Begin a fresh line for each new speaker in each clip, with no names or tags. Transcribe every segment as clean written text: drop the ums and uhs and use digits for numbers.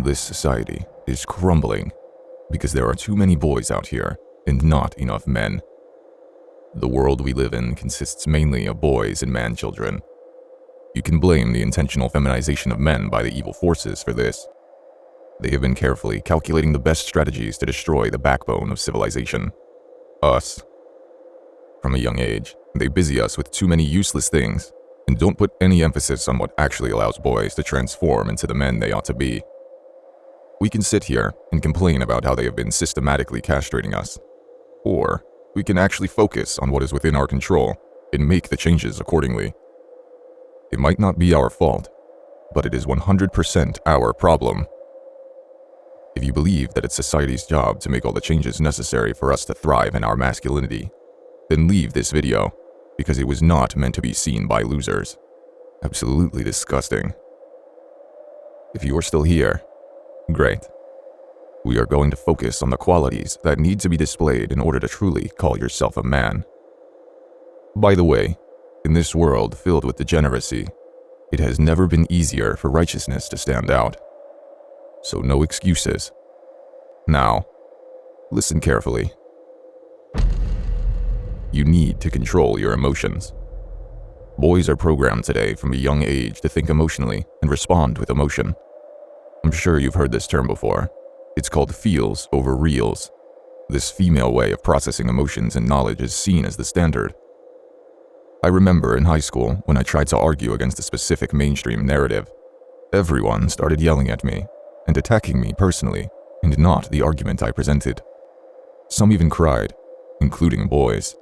This society is crumbling because there are too many boys out here and not enough men. The world we live in consists mainly of boys and man-children. You can blame the intentional feminization of men by the evil forces for this. They have been carefully calculating the best strategies to destroy the backbone of civilization, us. From a young age, they busy us with too many useless things and don't put any emphasis on what actually allows boys to transform into the men they ought to be. We can sit here and complain about how they have been systematically castrating us, or we can actually focus on what is within our control and make the changes accordingly. It might not be our fault, but it is 100% our problem. If you believe that it's society's job to make all the changes necessary for us to thrive in our masculinity, then leave this video, because it was not meant to be seen by losers. Absolutely disgusting. If you are still here, great. We are going to focus on the qualities that need to be displayed in order to truly call yourself a man. By the way, in this world filled with degeneracy, it has never been easier for righteousness to stand out. So no excuses. Now, listen carefully. You need to control your emotions. Boys are programmed today from a young age to think emotionally and respond with emotion. I'm sure you've heard this term before. It's called feels over reals. This female way of processing emotions and knowledge is seen as the standard. I remember in high school when I tried to argue against a specific mainstream narrative, everyone started yelling at me and attacking me personally and not the argument I presented. Some even cried, including boys.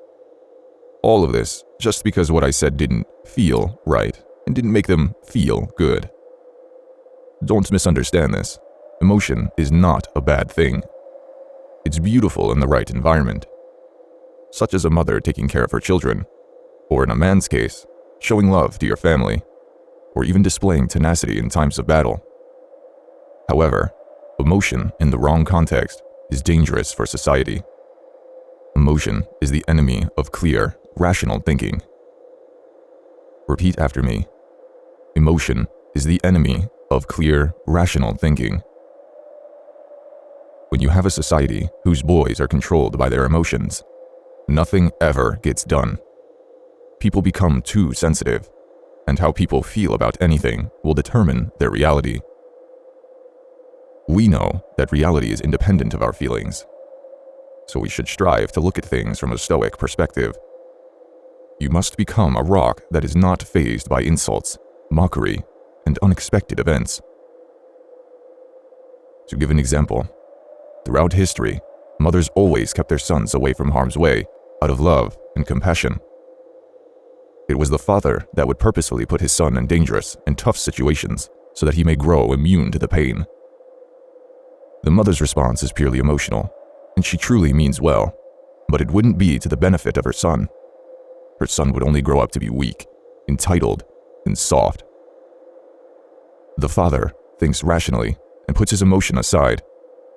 All of this just because what I said didn't feel right and didn't make them feel good. Don't misunderstand this. Emotion is not a bad thing. It's beautiful in the right environment, such as a mother taking care of her children, or in a man's case, showing love to your family, or even displaying tenacity in times of battle. However, emotion in the wrong context is dangerous for society. Emotion is the enemy of clear, rational thinking. Repeat after me. Emotion is the enemy of clear, rational thinking. When you have a society whose boys are controlled by their emotions, nothing ever gets done. People become too sensitive, and how people feel about anything will determine their reality. We know that reality is independent of our feelings, so we should strive to look at things from a stoic perspective. You must become a rock that is not fazed by insults, mockery, and unexpected events. To give an example, throughout history, mothers always kept their sons away from harm's way out of love and compassion. It was the father that would purposefully put his son in dangerous and tough situations so that he may grow immune to the pain. The mother's response is purely emotional, and she truly means well, but it wouldn't be to the benefit of her son. Her son would only grow up to be weak, entitled, and soft. The father thinks rationally and puts his emotion aside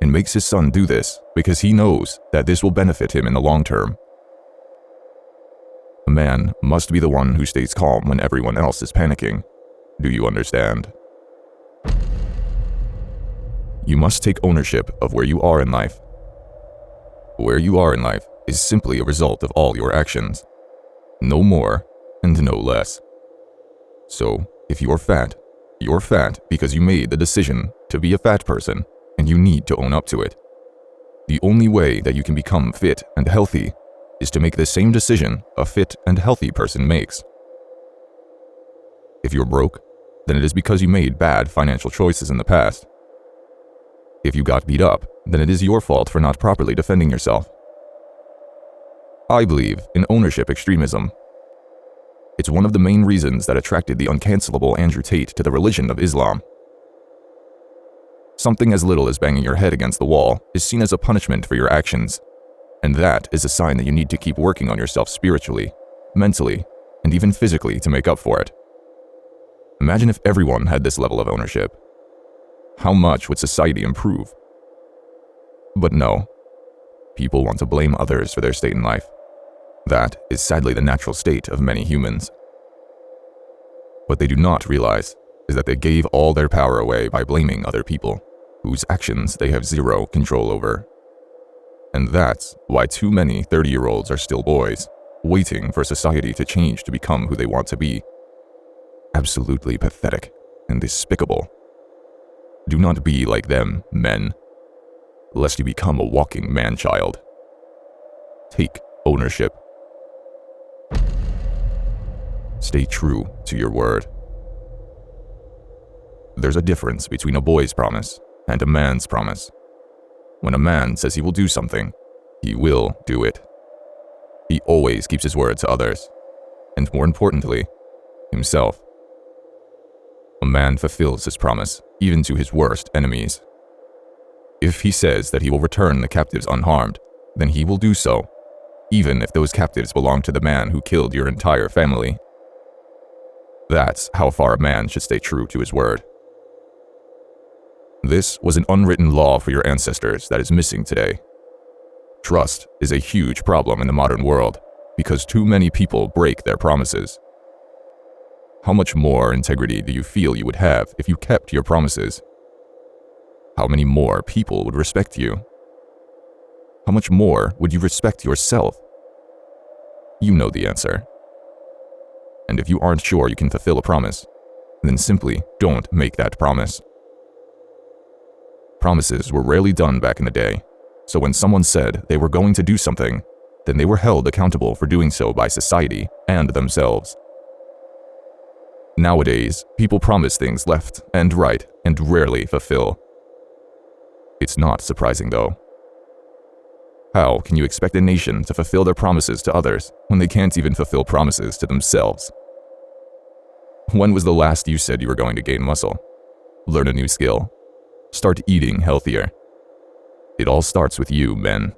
and makes his son do this because he knows that this will benefit him in the long term. A man must be the one who stays calm when everyone else is panicking. Do you understand? You must take ownership of where you are in life. Where you are in life is simply a result of all your actions. No more and no less. So, if you're fat because you made the decision to be a fat person, and you need to own up to it. The only way that you can become fit and healthy is to make the same decision a fit and healthy person makes. If you're broke, then it is because you made bad financial choices in the past. If you got beat up, then it is your fault for not properly defending yourself. I believe in ownership extremism. It's one of the main reasons that attracted the uncancelable Andrew Tate to the religion of Islam. Something as little as banging your head against the wall is seen as a punishment for your actions, and that is a sign that you need to keep working on yourself spiritually, mentally, and even physically to make up for it. Imagine if everyone had this level of ownership. How much would society improve? But no, people want to blame others for their state in life. That is sadly the natural state of many humans. What they do not realize is that they gave all their power away by blaming other people. whose actions they have zero control over. And that's why too many 30-year-olds are still boys, waiting for society to change to become who they want to be. Absolutely pathetic and despicable. Do not be like them, men, lest you become a walking man-child. Take ownership. Stay true to your word. There's a difference between a boy's promise and a man's promise. When a man says he will do something, he will do it. He always keeps his word to others, and more importantly, himself. A man fulfills his promise, even to his worst enemies. If he says that he will return the captives unharmed, then he will do so, even if those captives belong to the man who killed your entire family. That's how far a man should stay true to his word. This was an unwritten law for your ancestors that is missing today. Trust is a huge problem in the modern world because too many people break their promises. How much more integrity do you feel you would have if you kept your promises? How many more people would respect you? How much more would you respect yourself? You know the answer. And if you aren't sure you can fulfill a promise, then simply don't make that promise. Promises were rarely done back in the day, so when someone said they were going to do something, then they were held accountable for doing so by society and themselves. Nowadays, people promise things left and right and rarely fulfill. It's not surprising though. How can you expect a nation to fulfill their promises to others when they can't even fulfill promises to themselves? When was the last you said you were going to gain muscle, learn a new skill, start eating healthier? It all starts with you, men.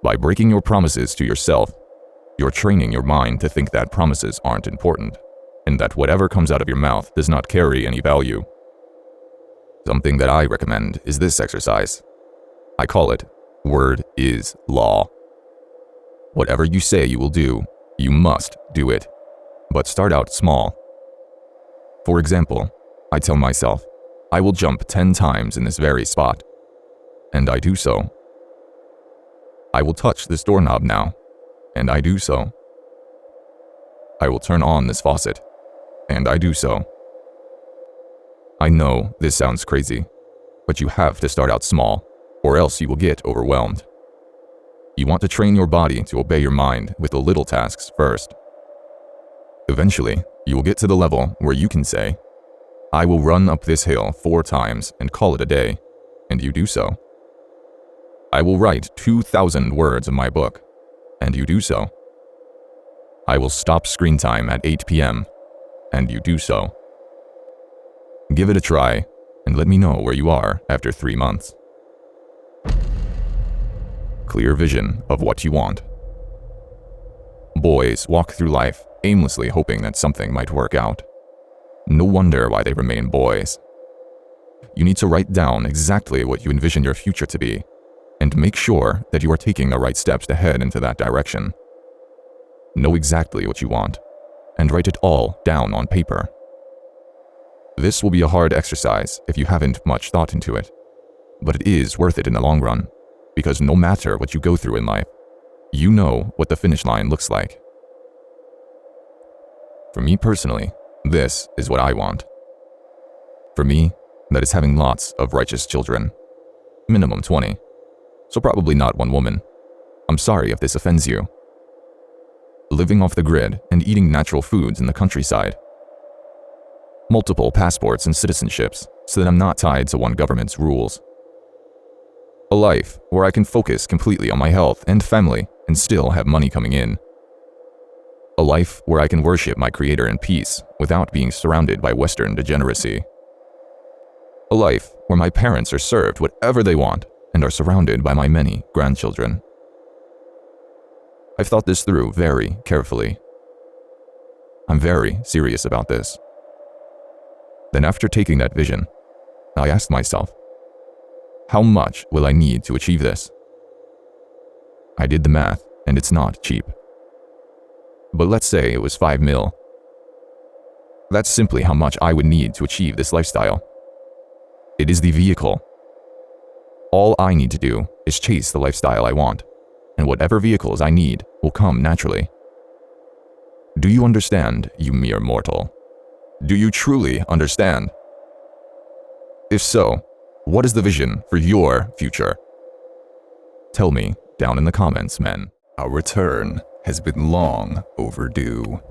By breaking your promises to yourself, you're training your mind to think that promises aren't important, and that whatever comes out of your mouth does not carry any value. Something that I recommend is this exercise. I call it Word is Law. Whatever you say you will do, you must do it, but start out small. For example, I tell myself, I will jump 10 times in this very spot, and I do so. I will touch this doorknob now, and I do so. I will turn on this faucet, and I do so. I know this sounds crazy, but you have to start out small, or else you will get overwhelmed. You want to train your body to obey your mind with the little tasks first. Eventually, you will get to the level where you can say, I will run up this hill 4 times and call it a day, and you do so. I will write 2,000 words in my book, and you do so. I will stop screen time at 8 p.m., and you do so. Give it a try, and let me know where you are after 3 months. Clear vision of what you want. Boys walk through life aimlessly hoping that something might work out. No wonder why they remain boys. You need to write down exactly what you envision your future to be, and make sure that you are taking the right steps to head into that direction. Know exactly what you want, and write it all down on paper. This will be a hard exercise if you haven't much thought into it, but it is worth it in the long run, because no matter what you go through in life, you know what the finish line looks like. For me personally, this is what I want. For me, that is having lots of righteous children. Minimum 20. So probably not one woman. I'm sorry if this offends you. Living off the grid and eating natural foods in the countryside. Multiple passports and citizenships so that I'm not tied to one government's rules. A life where I can focus completely on my health and family and still have money coming in. A life where I can worship my Creator in peace without being surrounded by Western degeneracy. A life where my parents are served whatever they want and are surrounded by my many grandchildren. I've thought this through very carefully. I'm very serious about this. Then after taking that vision, I asked myself, how much will I need to achieve this? I did the math, and it's not cheap. But let's say it was 5 mil. That's simply how much I would need to achieve this lifestyle. It is the vehicle. All I need to do is chase the lifestyle I want, and whatever vehicles I need will come naturally. Do you understand, you mere mortal? Do you truly understand? If so, what is the vision for your future? Tell me down in the comments, men. Our return has been long overdue.